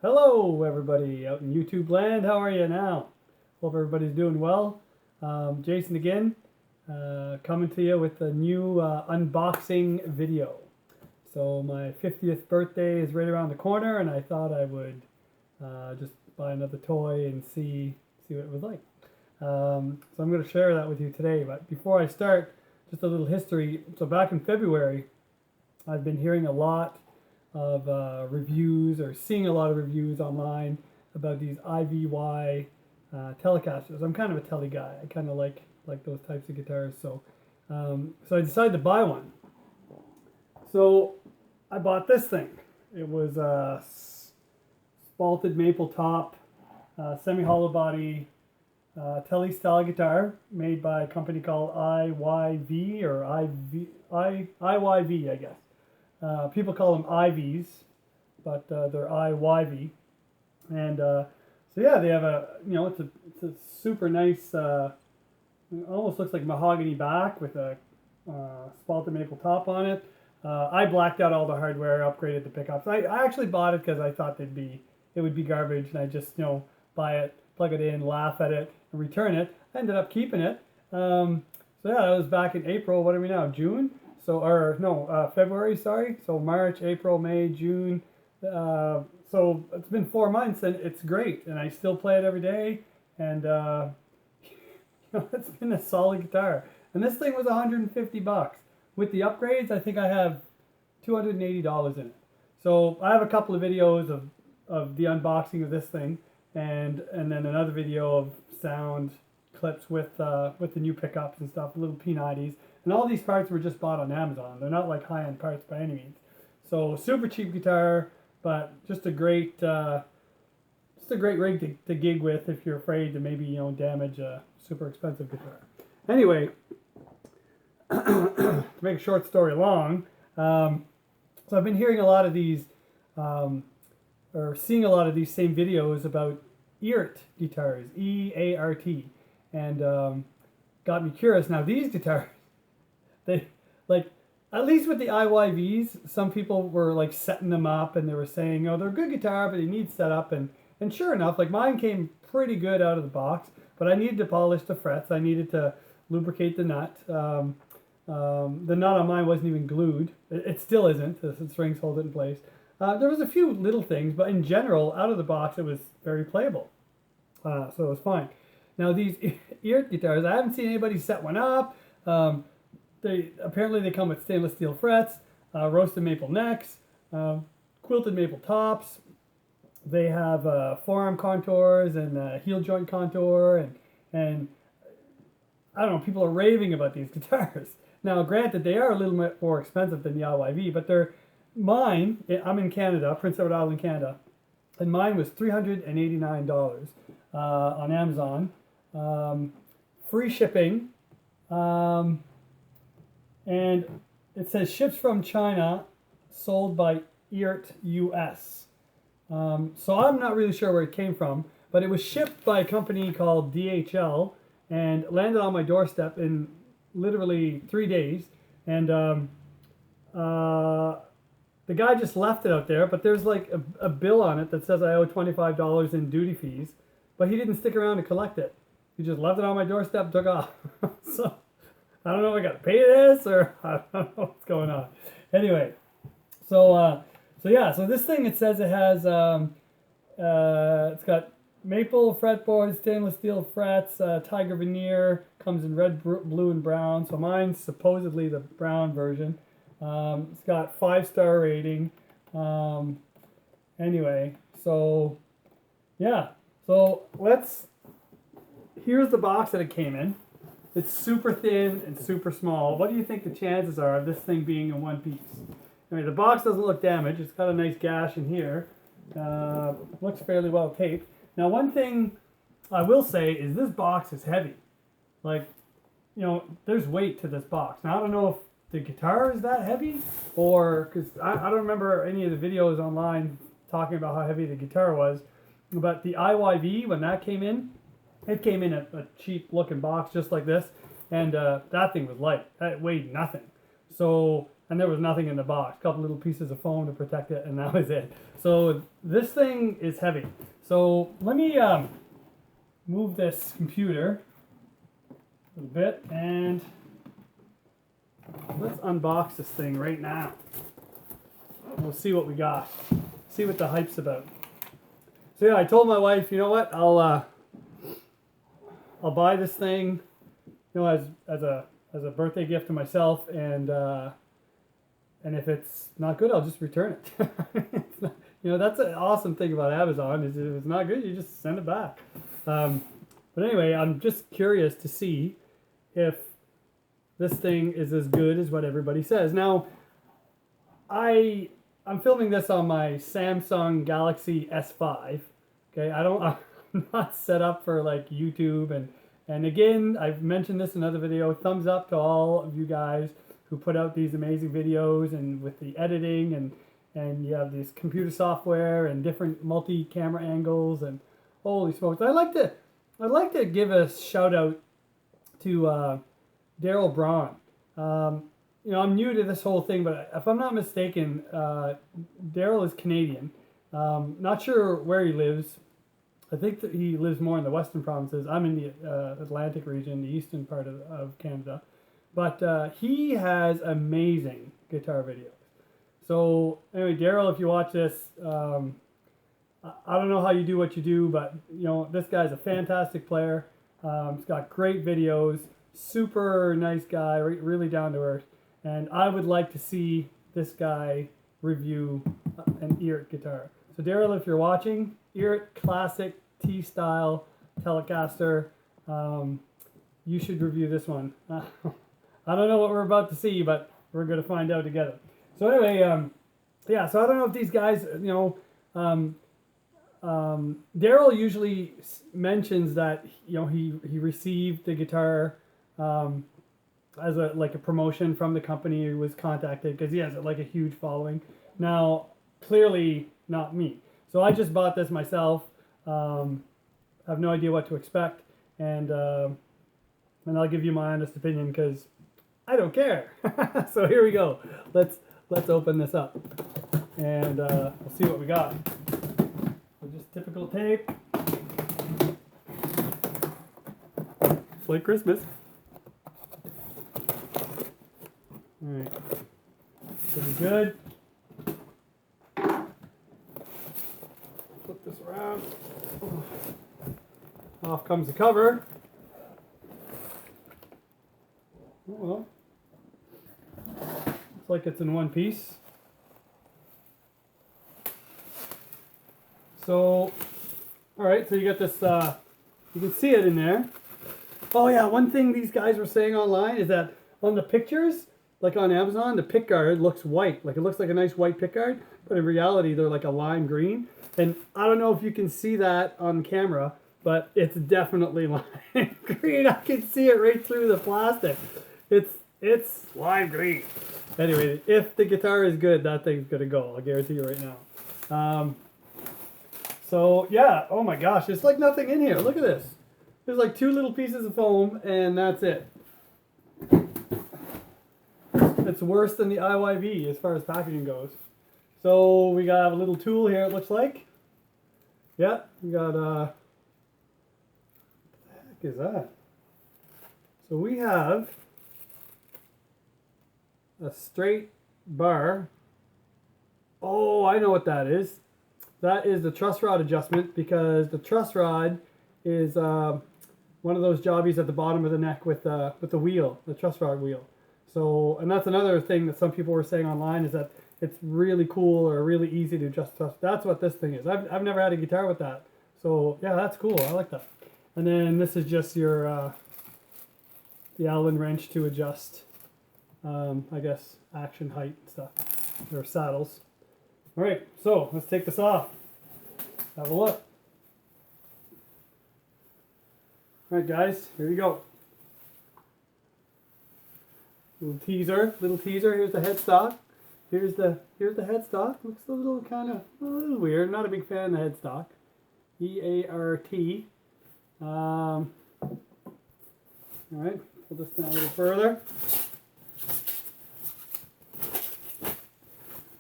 Hello, everybody out in YouTube land. How are you now? Hope everybody's doing well. Jason again, coming to you with a new unboxing video. So my 50th birthday is right around the corner, and I thought I would just buy another toy and see what it was like. So I'm going to share that with you today. But before I start, just a little history. So back in February, I've been hearing a lot of reviews or seeing a lot of reviews online about these IVY Telecasters. I'm kind of a tele guy. I kind of like those types of guitars. So I decided to buy one. So I bought this thing. It was a spalted maple top, semi-hollow body tele style guitar made by a company called IYV or IYV, I guess. People call them IVs, but they're IYV. And so yeah, they have it's a super nice, it almost looks like mahogany back with a spalted maple top on it. I blacked out all the hardware, upgraded the pickups. I actually bought it because I thought it would be garbage, and I just buy it, plug it in, laugh at it, and return it. I ended up keeping it. So yeah, that was back in April. What are we now? June? February, sorry. So March, April, May, June. So it's been 4 months, and it's great. And I still play it every day. And it's been a solid guitar. And this thing was $150. With the upgrades, I think I have $280 in it. So I have a couple of videos of the unboxing of this thing, and then another video of sound clips with the new pickups and stuff, little P90s. And all these parts were just bought on Amazon. They're not like high-end parts by any means. So super cheap guitar, but just a great rig to gig with if you're afraid to maybe damage a super expensive guitar. Anyway, to make a short story long, so I've been hearing a lot of these, or seeing a lot of these same videos about Eart guitars, E-A-R-T, and got me curious. Now these guitars, they at least with the IYVs, some people were like setting them up and they were saying, they're a good guitar, but they need setup. And sure enough, like mine came pretty good out of the box, but I needed to polish the frets. I needed to lubricate the nut. The nut on mine wasn't even glued. It still isn't. The strings hold it in place. There was a few little things, but in general, out of the box, it was very playable. So it was fine. Now these Eart guitars, I haven't seen anybody set one up. Apparently they come with stainless steel frets, roasted maple necks, quilted maple tops. They have forearm contours and heel joint contour, and I don't know, people are raving about these guitars. Now granted, they are a little bit more expensive than the IYV, but I'm in Canada, Prince Edward Island, Canada, and mine was $389 on Amazon. Free shipping. And it says ships from China, sold by Eart US. So I'm not really sure where it came from, but it was shipped by a company called DHL and landed on my doorstep in literally 3 days. And the guy just left it out there, but there's like a bill on it that says I owe $25 in duty fees, but he didn't stick around to collect it. He just left it on my doorstep and took off. So I don't know if I got to pay this or I don't know what's going on. Anyway, so this thing, it says it has, it's got maple fretboard, stainless steel frets, tiger veneer, comes in red, blue, and brown. So mine's supposedly the brown version. It's got 5-star rating. Anyway, so yeah, so here's the box that it came in. It's super thin and super small. What do you think the chances are of this thing being in one piece? I mean, the box doesn't look damaged. It's got a nice gash in here. Looks fairly well taped. Now, one thing I will say is this box is heavy. Like, there's weight to this box. Now, I don't know if the guitar is that heavy, or because I don't remember any of the videos online talking about how heavy the guitar was. But the IYV, when that came in, it came in a cheap looking box just like this, and that thing was light. It weighed nothing. So and there was nothing in the box. A couple little pieces of foam to protect it, and that was it. So this thing is heavy. So let me move this computer a little bit, and let's unbox this thing right now. We'll see what we got. See what the hype's about. So yeah, I told my wife, you know what? I'll buy this thing, you know, as a birthday gift to myself, and if it's not good, I'll just return it. It's not, you know, that's an awesome thing about Amazon is if it's not good, you just send it back. But anyway, I'm just curious to see if this thing is as good as what everybody says. Now, I'm filming this on my Samsung Galaxy S5. Okay, I'm not set up for like YouTube, and again, I've mentioned this in another video. Thumbs up to all of you guys who put out these amazing videos, and with the editing, and you have this computer software and different multi-camera angles, and holy smokes! I'd like to give a shout out to Daryl Braun. You know, I'm new to this whole thing, but if I'm not mistaken, Daryl is Canadian. Not sure where he lives. I think that he lives more in the western provinces. I'm in the Atlantic region, the eastern part of Canada. But he has amazing guitar videos. So anyway, Daryl, if you watch this, I don't know how you do what you do, but you know, this guy's a fantastic player. He's got great videos, super nice guy, really down to earth. And I would like to see this guy review an Eart guitar. So Daryl, if you're watching, Eart Classic T-style Telecaster, you should review this one. I don't know what we're about to see, but we're going to find out together. So anyway, yeah, so I don't know if these guys, you know, Daryl usually mentions that, you know, he received the guitar as like a promotion from the company. He was contacted because he has like a huge following. Now, clearly not me. So I just bought this myself. Have no idea what to expect, and I'll give you my honest opinion because I don't care. So here we go. Let's open this up, and we'll see what we got. So just typical tape. It's like Christmas. All right, pretty good. Flip this around. Off comes the cover. Oh well. Looks like it's in one piece. So, alright, so you got this, you can see it in there. Oh yeah, one thing these guys were saying online is that on the pictures, like on Amazon, the pickguard looks white. Like it looks like a nice white pickguard, but in reality they're like a lime green. And I don't know if you can see that on camera, but it's definitely lime green. I can see it right through the plastic. It's lime green. Anyway, if the guitar is good, that thing's gonna go. I'll guarantee you right now. So yeah, oh my gosh, it's like nothing in here. Look at this. There's like two little pieces of foam, and that's it. It's worse than the IYV as far as packaging goes. So we got a little tool here, it looks like. Yeah, we got what the heck is that? So we have a straight bar. Oh, I know what that is. That is the truss rod adjustment, because the truss rod is one of those jobbies at the bottom of the neck with the wheel, the truss rod wheel. So, and that's another thing that some people were saying online, is that it's really cool or really easy to adjust truss. That's what this thing is. I've never had a guitar with that. So yeah, that's cool. I like that. And then this is just your the Allen wrench to adjust, I guess, action height and stuff, or saddles. All right, so let's take this off. Have a look. All right, guys, here you go. Little teaser. Here's the headstock. Here's the headstock. Looks a little a little weird. Not a big fan of the headstock. EART. All right, pull this down a little further.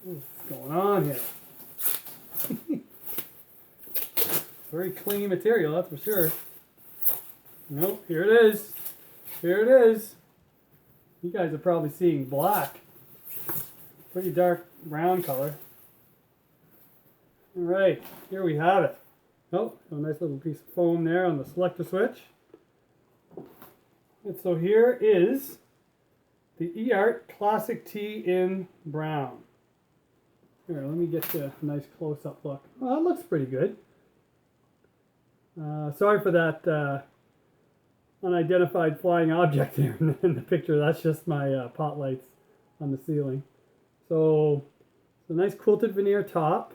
What's going on here? Very clean material, that's for sure. Nope, here it is. Here it is. You guys are probably seeing black. Pretty dark brown color. Alright, here we have it. Oh, a nice little piece of foam there on the selector switch. And so here is the Eart Classic T in brown. Here, let me get you a nice close-up look. Well, that looks pretty good. Sorry for that unidentified flying object there in the picture. That's just my pot lights on the ceiling. So, it's a nice quilted veneer top.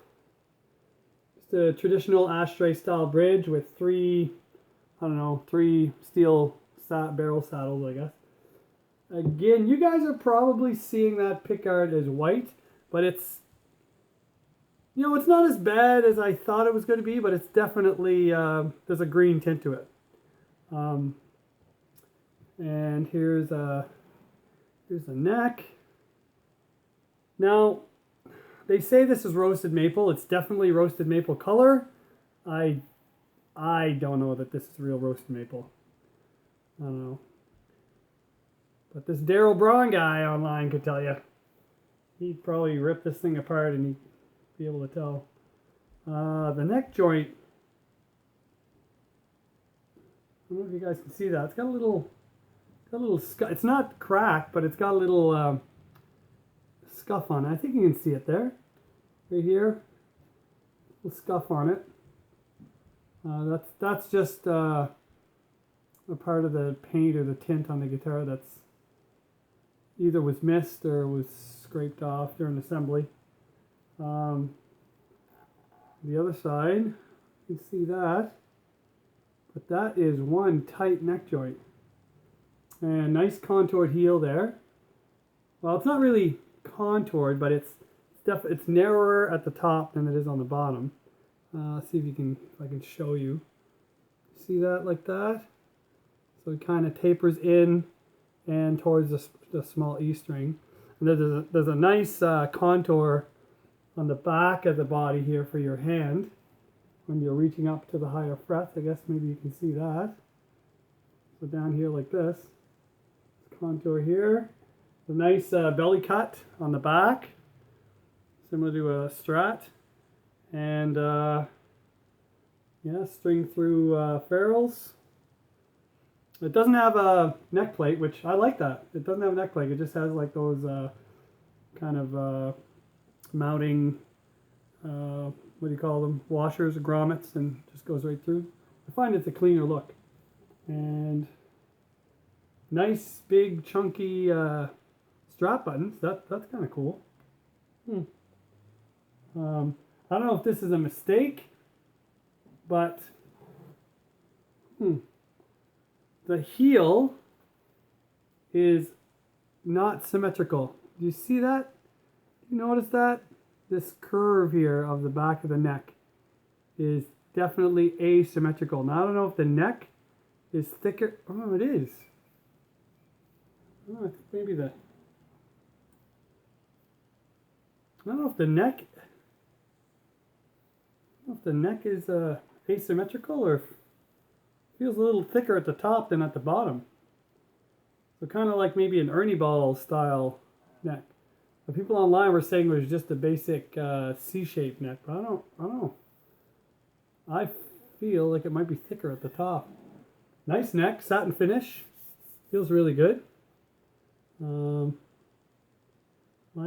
Just a traditional ashtray style bridge with three steel barrel saddles, I guess. Again, you guys are probably seeing that pickguard as white, but it's, you know, it's not as bad as I thought it was going to be, but it's definitely, there's a green tint to it. And here's the neck. Now, they say this is roasted maple. It's definitely roasted maple color. I don't know that this is real roasted maple. I don't know. But this Daryl Braun guy online could tell you. He'd probably rip this thing apart and he'd be able to tell. The neck joint. I don't know if you guys can see that. It's got a little it's not cracked, but it's got a little scuff on it. I think you can see it there. Right here. A little scuff on it. That's just a part of the paint or the tint on the guitar that's either was missed or was scraped off during assembly. The other side, you can see that, but that is one tight neck joint. And nice contoured heel there. Well, it's not really contoured, but it's narrower at the top than it is on the bottom. See if I can show you. See that like that? So it kind of tapers in and towards the small E string. And there's a nice contour on the back of the body here for your hand when you're reaching up to the higher frets. I guess maybe you can see that. So down here like this. Contour here. A nice belly cut on the back, similar to a Strat. And yeah, string through ferrules. It doesn't have a neck plate, which I like that. It doesn't have a neck plate. It just has like those kind of mounting, what do you call them? Washers, grommets, and just goes right through. I find it's a cleaner look. And nice, big, chunky strap buttons. That's kind of cool. I don't know if this is a mistake, but the heel is not symmetrical. Do you see that? You notice that? This curve here of the back of the neck is definitely asymmetrical. Now I don't know if the neck is thicker. Oh, it is. Oh, I think maybe I don't know if the neck. I don't know if the neck is asymmetrical or if it feels a little thicker at the top than at the bottom. So kind of like maybe an Ernie Ball style neck. But people online were saying it was just a basic C-shaped neck, but I don't know. I feel like it might be thicker at the top. Nice neck, satin finish. Feels really good. Mine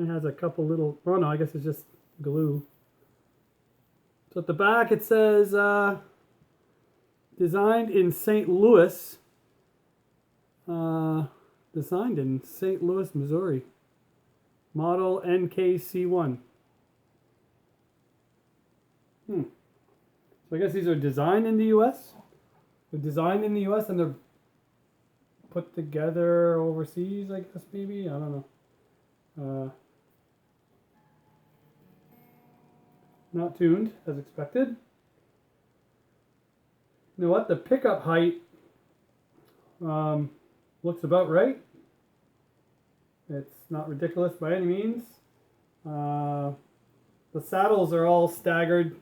has a couple little, oh no, I guess it's just glue. So at the back it says, designed in St. Louis. Designed in St. Louis, Missouri. Model NKC1. So I guess these are designed in the US. They're designed in the US and they're put together overseas, I guess, maybe? I don't know. Not tuned, as expected. You know what? The pickup height looks about right. It's not ridiculous by any means. The saddles are all staggered,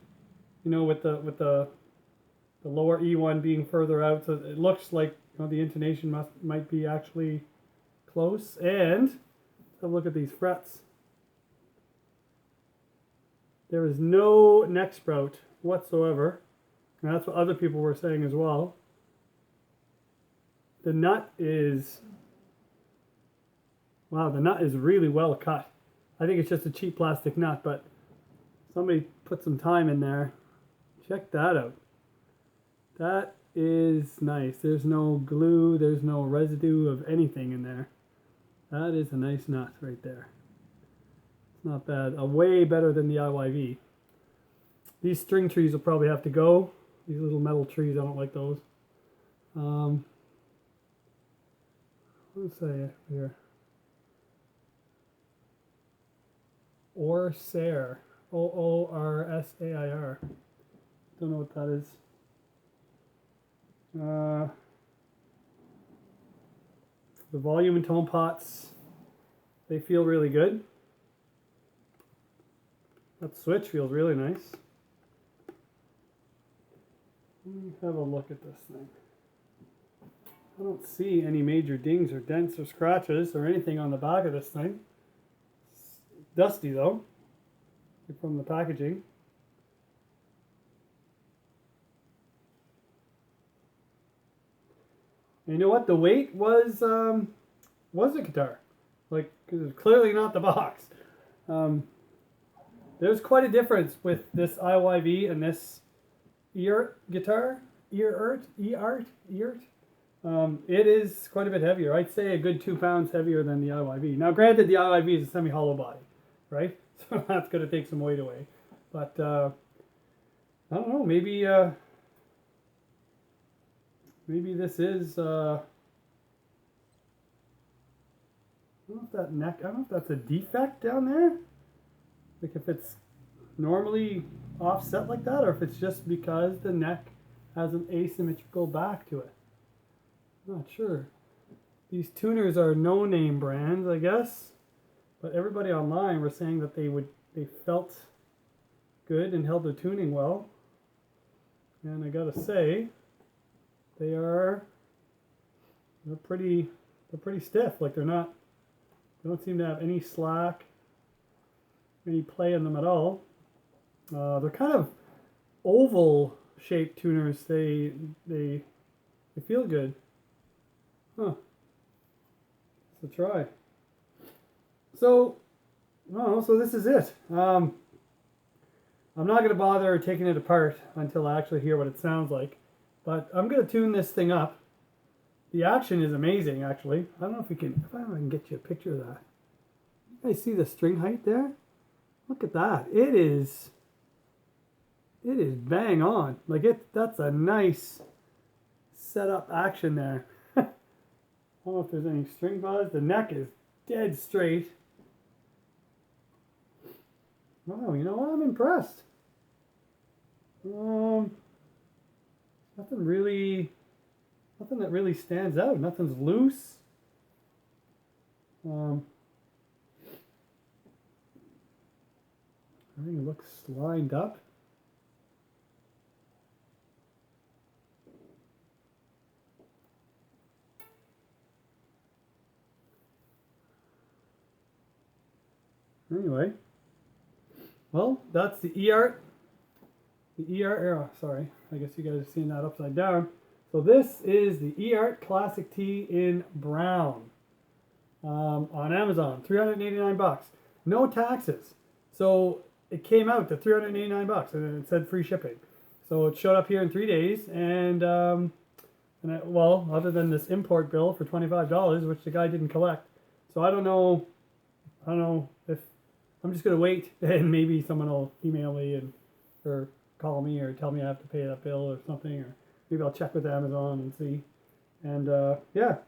you know, with the lower E one being further out, so it looks like, you know, the intonation might be actually close. And let's have a look at these frets. There is no neck sprout whatsoever, and that's what other people were saying as well. The nut is, wow, the nut is really well cut. I think it's just a cheap plastic nut, but somebody put some time in there. Check that out. That is nice. There's no glue, there's no residue of anything in there. That is a nice nut right there. It's not bad. Way better than the IYV. These string trees will probably have to go. These little metal trees, I don't like those. Let's say here. Orsair. Oorsair. Don't know what that is. The volume and tone pots, they feel really good. That switch feels really nice. Let me have a look at this thing. I don't see any major dings or dents or scratches or anything on the back of this thing. It's dusty though, from the packaging. And you know what? The weight was a guitar, like, because it's clearly not the box. There's quite a difference with this IYV and this Eart guitar. Eart. It is quite a bit heavier. I'd say a good 2 pounds heavier than the IYV. Now, granted, the IYV is a semi-hollow body, right? So that's going to take some weight away. But I don't know. Maybe maybe this is. I don't know if that neck. I don't know if that's a defect down there. Like if it's normally offset like that, or if it's just because the neck has an asymmetrical back to it. Not sure. These tuners are no-name brands, I guess, but everybody online were saying that they felt good and held their tuning well. And I gotta say, they're pretty stiff. Like they don't seem to have any slack, any play in them at all. They're kind of oval shaped tuners. They feel good. Huh. Let's try. So, so this is it. I'm not going to bother taking it apart until I actually hear what it sounds like. But I'm going to tune this thing up. The action is amazing, actually. I don't know if I can get you a picture of that. You guys see the string height there? Look at that. It is bang on. Like that's a nice setup action there. I don't know if there's any string buzz. The neck is dead straight. Wow, you know what? I'm impressed. Nothing that really stands out. Nothing's loose. Everything looks lined up. Anyway, well, that's the Eart. The Eart, sorry, I guess you guys have seen that upside down. So this is the Eart Classic T in brown on Amazon, 389 bucks, no taxes. So it came out to 389 bucks, and it said free shipping. So it showed up here in 3 days, and well, other than this import bill for $25, which the guy didn't collect. So I don't know if I'm just gonna wait, and maybe someone will email me or call me or tell me I have to pay that bill or something, or maybe I'll check with Amazon and see. And yeah,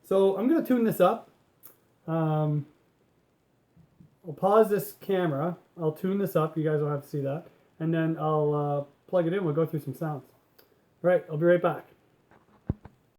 so I'm gonna tune this up. I'll pause this camera. I'll tune this up. You guys don't have to see that, and then I'll plug it in. We'll go through some sounds. All right, I'll be right back.